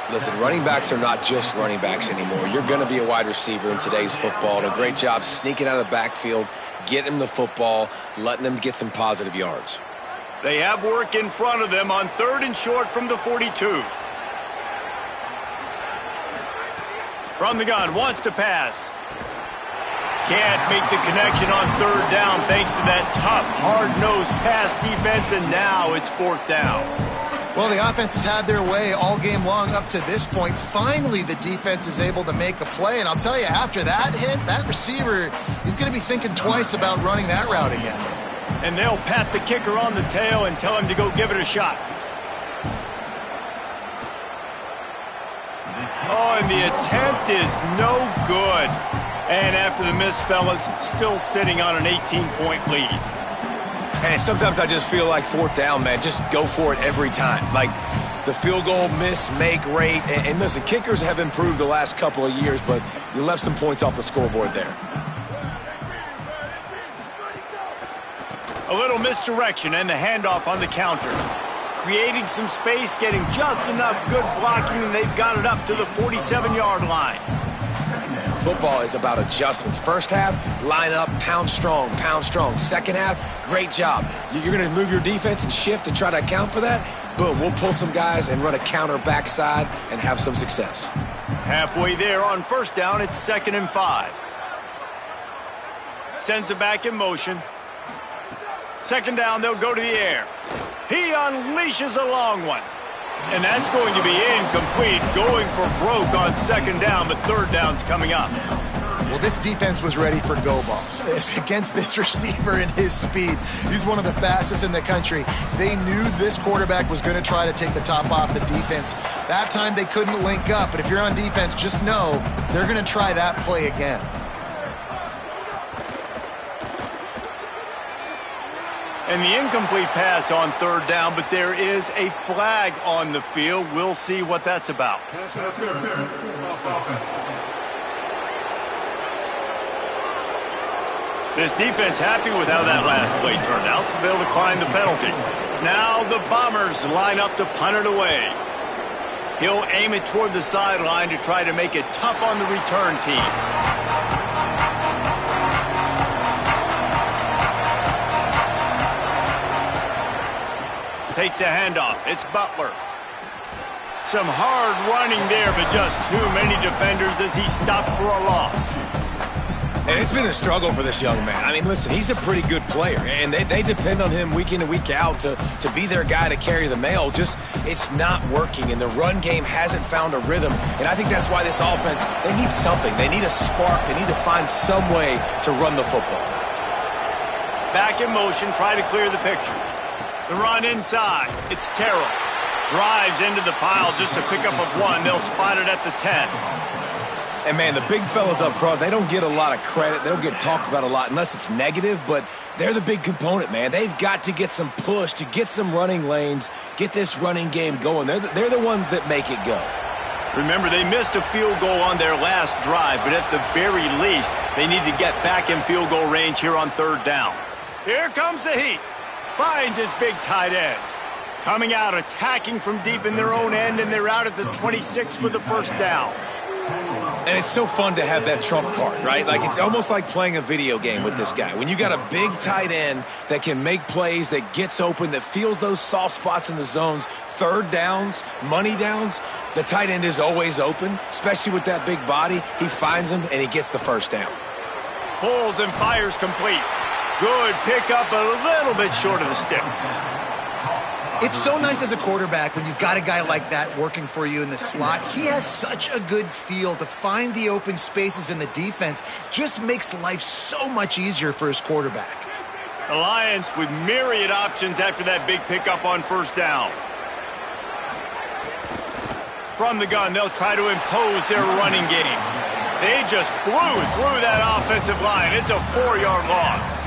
Listen, running backs are not just running backs anymore. You're going to be a wide receiver in today's football. And a great job sneaking out of the backfield, getting him the football, letting them get some positive yards. They have work in front of them on third and short from the 42. From the gun, wants to pass. Can't make the connection on third down thanks to that tough, hard-nosed pass defense, and now it's fourth down. Well, the offense has had their way all game long up to this point. Finally, the defense is able to make a play. And I'll tell you, after that hit, that receiver, he's going to be thinking twice about running that route again. And they'll pat the kicker on the tail and tell him to go give it a shot. Oh, and the attempt is no good. And after the miss, fellas, still sitting on an 18-point lead. And sometimes I just feel like fourth down, man, just go for it every time. Like, the field goal miss-make rate. And listen, kickers have improved the last couple of years, but you left some points off the scoreboard there. A little misdirection and the handoff on the counter. Creating some space, getting just enough good blocking, and they've got it up to the 47-yard line. Football is about adjustments. First half, line up, pound strong, pound strong. Second half, great job. You're going to move your defense and shift to try to account for that. Boom, we'll pull some guys and run a counter backside and have some success. Halfway there on first down, it's 2nd and 5. Sends it back in motion. 2nd down, they'll go to the air. He unleashes a long one. And that's going to be incomplete, going for broke on 2nd down, but 3rd down's coming up. Well, this defense was ready for go balls. Against this receiver and his speed, he's one of the fastest in the country. They knew this quarterback was going to try to take the top off the defense. That time they couldn't link up, but if you're on defense, just know they're going to try that play again. And the incomplete pass on 3rd down, but there is a flag on the field. We'll see what that's about. This defense happy with how that last play turned out, so they'll decline the penalty. Now the Bombers line up to punt it away. He'll aim it toward the sideline to try to make it tough on the return team. Takes a handoff. It's Butler. Some hard running there, but just too many defenders as he stopped for a loss. And it's been a struggle for this young man. I mean, listen, he's a pretty good player, and they depend on him week in and week out to be their guy to carry the mail. Just, it's not working, and the run game hasn't found a rhythm. And I think that's why this offense, they need something. They need a spark. They need to find some way to run the football. Back in motion, try to clear the picture. The run inside. It's Terrell. Drives into the pile just to pick up of 1. They'll spot it at the 10. And, man, the big fellas up front, they don't get a lot of credit. They don't get talked about a lot unless it's negative, but they're the big component, man. They've got to get some push, to get some running lanes, get this running game going. They're the ones that make it go. Remember, they missed a field goal on their last drive, but at the very least, they need to get back in field goal range here on 3rd down. Here comes the heat. Finds his big tight end. Coming out, attacking from deep in their own end, and they're out at the 26 with the 1st down. And it's so fun to have that trump card, right? Like, it's almost like playing a video game with this guy. When you got a big tight end that can make plays, that gets open, that feels those soft spots in the zones, 3rd downs, money downs, the tight end is always open, especially with that big body. He finds him, and he gets the 1st down. Pulls and fires complete. Good pickup, a little bit short of the sticks. It's so nice as a quarterback when you've got a guy like that working for you in the slot. He has such a good feel to find the open spaces in the defense. Just makes life so much easier for his quarterback. The Lions with myriad options after that big pickup on 1st down. From the gun, they'll try to impose their running game. They just blew through that offensive line. It's a 4-yard loss.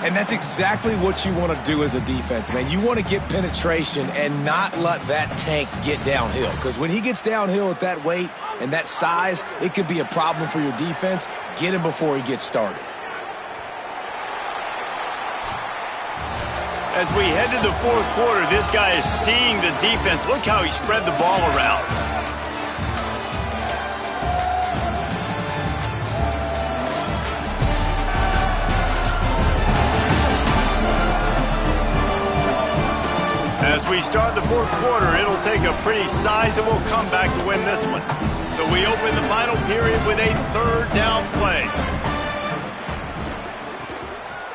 And that's exactly what you want to do as a defense, man. You want to get penetration and not let that tank get downhill. Because when he gets downhill at that weight and that size, it could be a problem for your defense. Get him before he gets started. As we head to the 4th quarter, this guy is seeing the defense. Look how he spread the ball around. As we start the 4th quarter, it'll take a pretty sizable comeback to win this one. So we open the final period with a 3rd down play.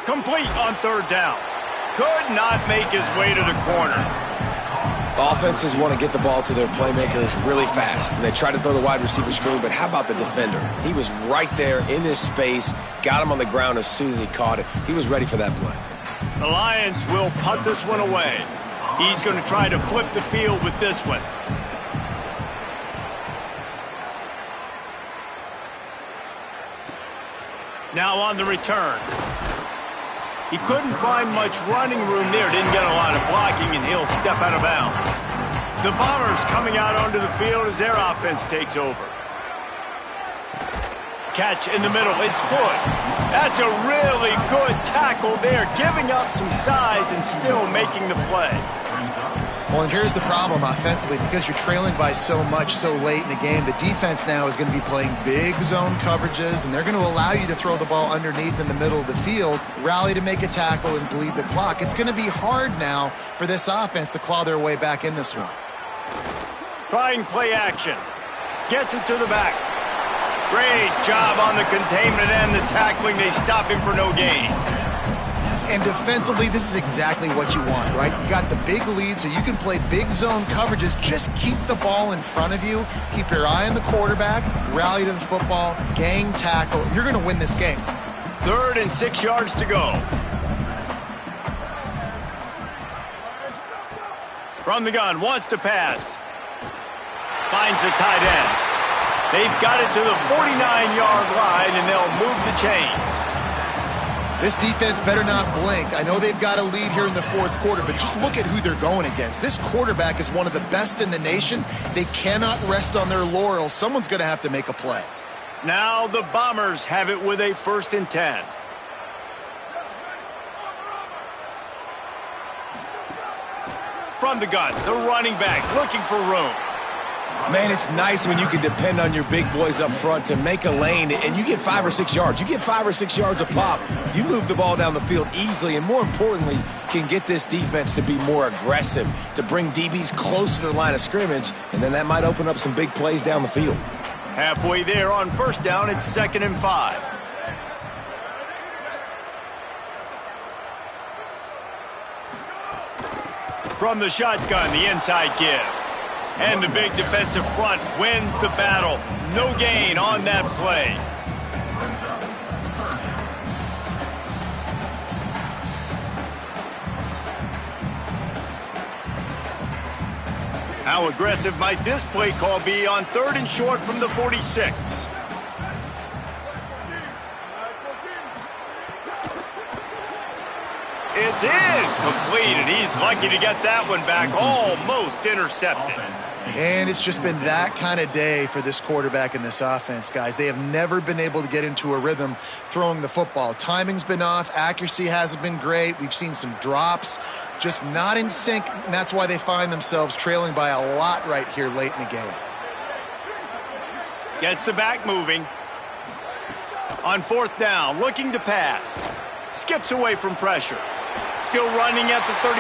Complete on 3rd down. Could not make his way to the corner. Offenses want to get the ball to their playmakers really fast. And they try to throw the wide receiver screen, but how about the defender? He was right there in his space, got him on the ground as soon as he caught it. He was ready for that play. The Lions will punt this one away. He's going to try to flip the field with this one. Now on the return. He couldn't find much running room there. Didn't get a lot of blocking, and he'll step out of bounds. The Bombers coming out onto the field as their offense takes over. Catch in the middle. It's good. That's a really good tackle there, giving up some size and still making the play. Well, and here's the problem offensively. Because you're trailing by so much so late in the game, the defense now is going to be playing big zone coverages, and they're going to allow you to throw the ball underneath in the middle of the field, rally to make a tackle, and bleed the clock. It's going to be hard now for this offense to claw their way back in this one. Trying play action. Gets it to the back. Great job on the containment and the tackling. They stop him for no gain. And defensively, this is exactly what you want, right? You got the big lead, so you can play big zone coverages. Just keep the ball in front of you. Keep your eye on the quarterback. Rally to the football. Gang tackle. You're going to win this game. 3rd and 6 yards to go. From the gun, wants to pass. Finds the tight end. They've got it to the 49-yard line, and they'll move the chains. This defense better not blink. I know they've got a lead here in the 4th quarter, but just look at who they're going against. This quarterback is one of the best in the nation. They cannot rest on their laurels. Someone's going to have to make a play. Now the Bombers have it with a 1st and 10. From the gun, the running back looking for room. Man, it's nice when you can depend on your big boys up front to make a lane, and you get 5 or 6 yards. You get 5 or 6 yards a pop. You move the ball down the field easily, and more importantly, can get this defense to be more aggressive, to bring DBs close to the line of scrimmage, and then that might open up some big plays down the field. Halfway there on 1st down, it's 2nd and 5. From the shotgun, the inside give. And the big defensive front wins the battle. No gain on that play. How aggressive might this play call be on 3rd and short from the 46? It's incomplete, and he's lucky to get that one back, almost intercepted. And it's just been that kind of day for this quarterback and this offense, guys. They have never been able to get into a rhythm throwing the football. Timing's been off. Accuracy hasn't been great. We've seen some drops, just not in sync, and that's why they find themselves trailing by a lot right here late in the game. Gets the back moving. On 4th down, looking to pass. Skips away from pressure. Still running at the 35.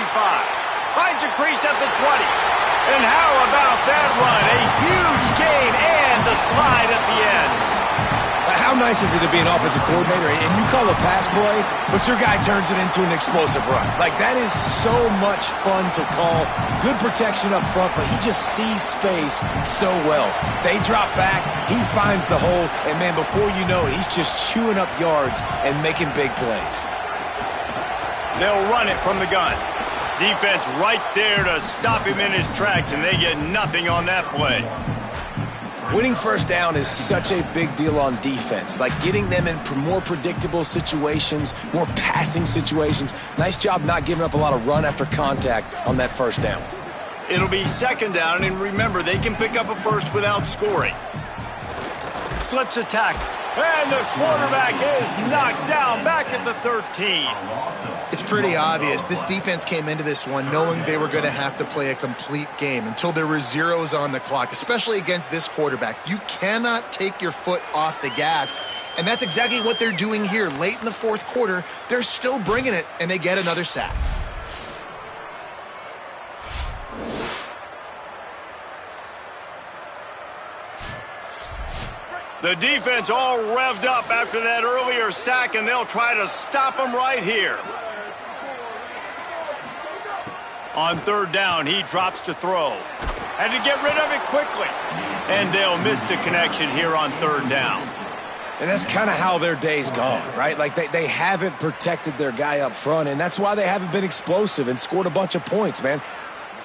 Finds a crease at the 20. And how about that run? A huge gain and the slide at the end. How nice is it to be an offensive coordinator and you call a pass play, but your guy turns it into an explosive run? Like, that is so much fun to call. Good protection up front, but he just sees space so well. They drop back, he finds the holes, and man, before you know it, he's just chewing up yards and making big plays. They'll run it from the gun. Defense right there to stop him in his tracks, and they get nothing on that play. Winning 1st down is such a big deal on defense, like getting them in more predictable situations, more passing situations. Nice job not giving up a lot of run after contact on that 1st down. It'll be 2nd down, and remember, they can pick up a first without scoring. Slips a tackle, and the quarterback is knocked down back at the 13. It's pretty obvious. This defense came into this one knowing they were going to have to play a complete game until there were zeros on the clock, especially against this quarterback. You cannot take your foot off the gas, and that's exactly what they're doing here. Late in the 4th quarter, they're still bringing it, and they get another sack. The defense all revved up after that earlier sack, and they'll try to stop them right here. On 3rd down, he drops to throw. Had to get rid of it quickly. And they'll miss the connection here on 3rd down. And that's kind of how their day's gone, right? Like, they haven't protected their guy up front, and that's why they haven't been explosive and scored a bunch of points, man.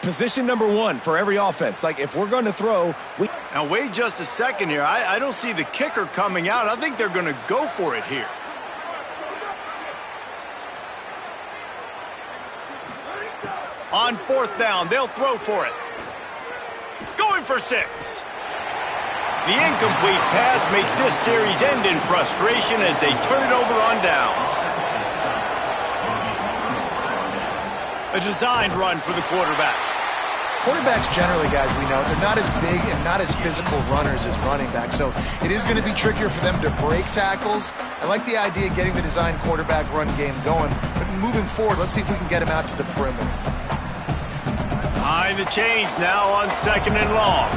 Position number 1 for every offense. Like, if we're going to throw, we... Now, wait just a second here. I don't see the kicker coming out. I think they're going to go for it here. On 4th down, they'll throw for it. for 6. The incomplete pass makes this series end in frustration as they turn it over on downs. A designed run for the quarterback. Quarterbacks generally, guys, we know, they're not as big and not as physical runners as running backs, so it is going to be trickier for them to break tackles. I like the idea of getting the designed quarterback run game going, but moving forward, let's see if we can get him out to the perimeter. Behind the chains now on 2nd and long.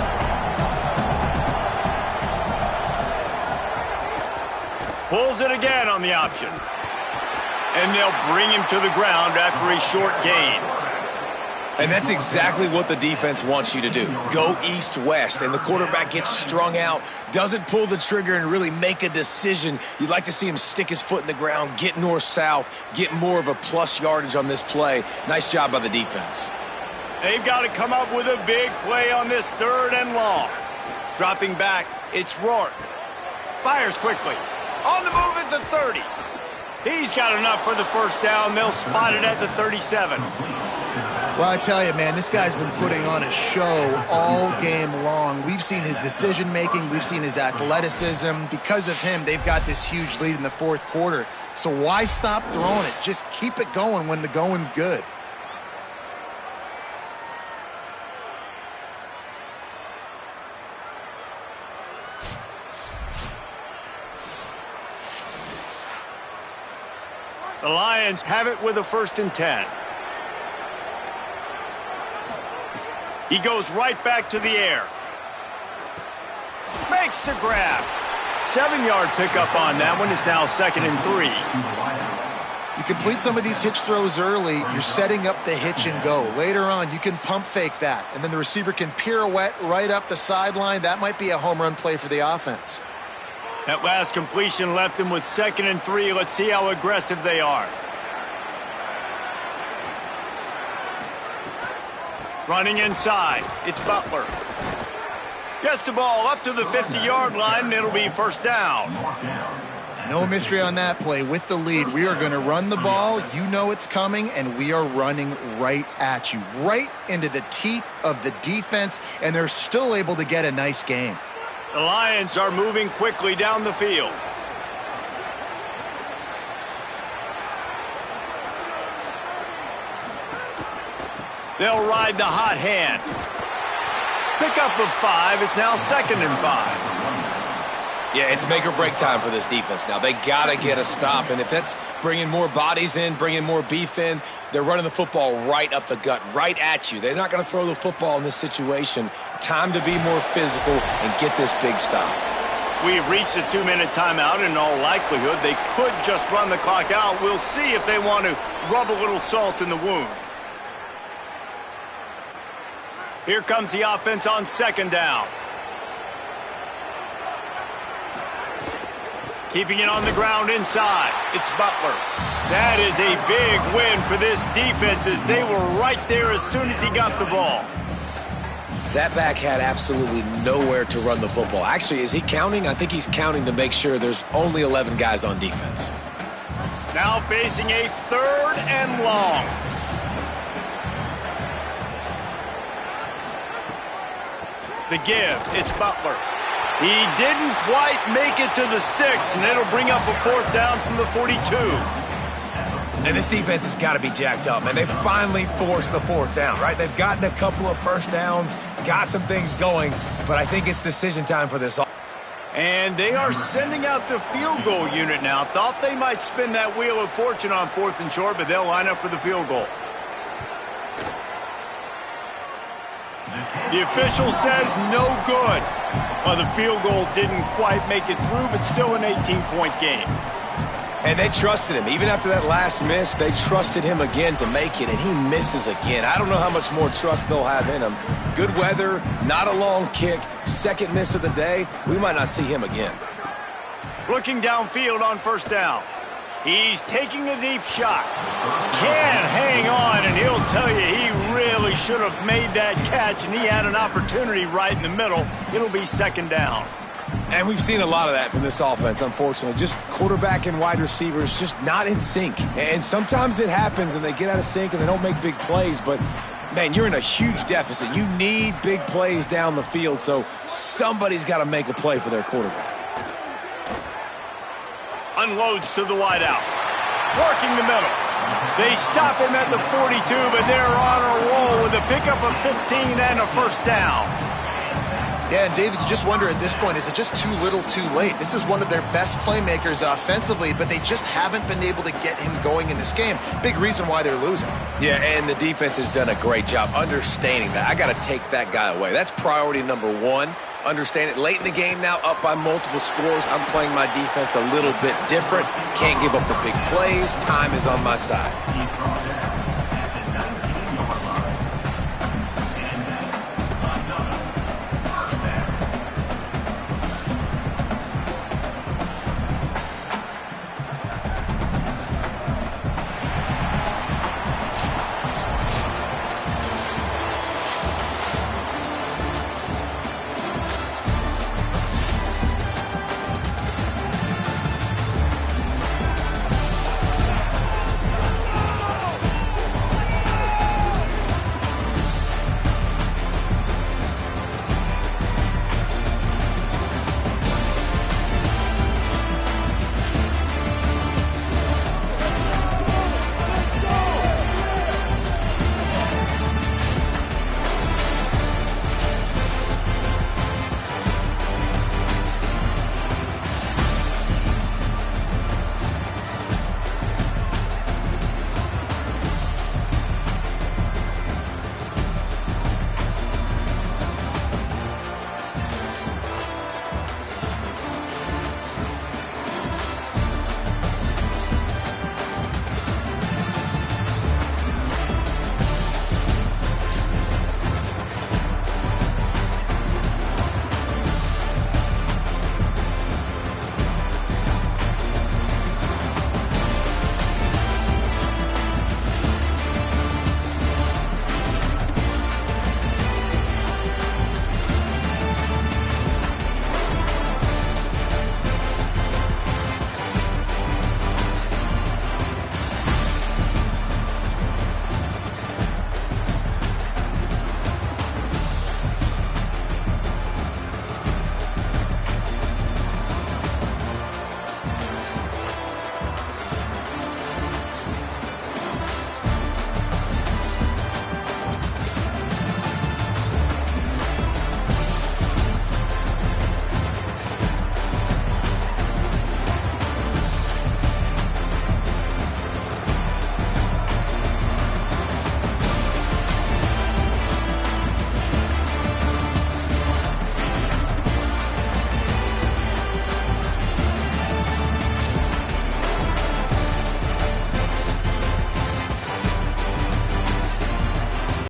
Pulls it again on the option. And they'll bring him to the ground after a short gain. And that's exactly what the defense wants you to do. Go east-west, and the quarterback gets strung out, doesn't pull the trigger and really make a decision. You'd like to see him stick his foot in the ground, get north-south, get more of a plus yardage on this play. Nice job by the defense. They've got to come up with a big play on this 3rd and long. Dropping back, it's Rourke. Fires quickly. On the move at the 30. He's got enough for the first down. They'll spot it at the 37. Well, I tell you, man, this guy's been putting on a show all game long. We've seen his decision-making. We've seen his athleticism. Because of him, they've got this huge lead in the 4th quarter. So why stop throwing it? Just keep it going when the going's good. The Lions have it with a 1st and 10. He goes right back to the air. Makes the grab. 7-yard pickup on that one. Is now 2nd and 3. You complete some of these hitch throws early, you're setting up the hitch and go. Later on, you can pump fake that, and then the receiver can pirouette right up the sideline. That might be a home run play for the offense. That last completion left them with 2nd and 3. Let's see how aggressive they are. Running inside, it's Butler. Gets the ball up to the 50-yard line, and it'll be 1st down. No mystery on that play. With the lead, we are going to run the ball. You know it's coming, and we are running right at you, right into the teeth of the defense, and they're still able to get a nice game. The Lions are moving quickly down the field. They'll ride the hot hand. Pickup of 5. It's now 2nd and 5. Yeah, it's make or break time for this defense now. They got to get a stop, and if that's bringing more bodies in, bringing more beef in, they're running the football right up the gut, right at you. They're not going to throw the football in this situation. Time to be more physical and get this big stop. We've reached a 2-minute timeout. In all likelihood, they could just run the clock out. We'll see if they want to rub a little salt in the wound. Here comes the offense on 2nd down. Keeping it on the ground inside. It's Butler. That is a big win for this defense as they were right there as soon as he got the ball. That back had absolutely nowhere to run the football. Actually, is he counting? I think he's counting to make sure there's only 11 guys on defense. Now facing a 3rd and long. The give, it's Butler. He didn't quite make it to the sticks, and it'll bring up a 4th down from the 42. And this defense has got to be jacked up, and they finally forced the 4th down, right? They've gotten a couple of first downs, got some things going, but I think it's decision time for this. And they are sending out the field goal unit now. Thought they might spin that wheel of fortune on 4th and short, but they'll line up for the field goal. The official says no good. Well, the field goal didn't quite make it through, but still an 18-point game. And they trusted him. Even after that last miss, they trusted him again to make it, and he misses again. I don't know how much more trust they'll have in him. Good weather, not a long kick, 2nd miss of the day. We might not see him again. Looking downfield on 1st down. He's taking a deep shot. Can't hang on, and he'll tell you he really should have made that catch, and he had an opportunity right in the middle. It'll be 2nd down. And we've seen a lot of that from this offense, unfortunately. Just quarterback and wide receivers just not in sync. And sometimes it happens, and they get out of sync, and they don't make big plays. But Man, you're in a huge deficit. You need big plays down the field, so somebody's got to make a play for their quarterback. Unloads to the wideout. Working the middle. They stop him at the 42, but they're on a roll with a pickup of 15 and a first down. Yeah, and David, you just wonder at this point, is it just too little too late? This is one of their best playmakers offensively, but they just haven't been able to get him going in this game. Big reason why they're losing. Yeah, and the defense has done a great job understanding that. I got to take that guy away. That's priority number one. Understand it. Late in the game now, up by multiple scores. I'm playing my defense a little bit different. Can't give up the big plays. Time is on my side.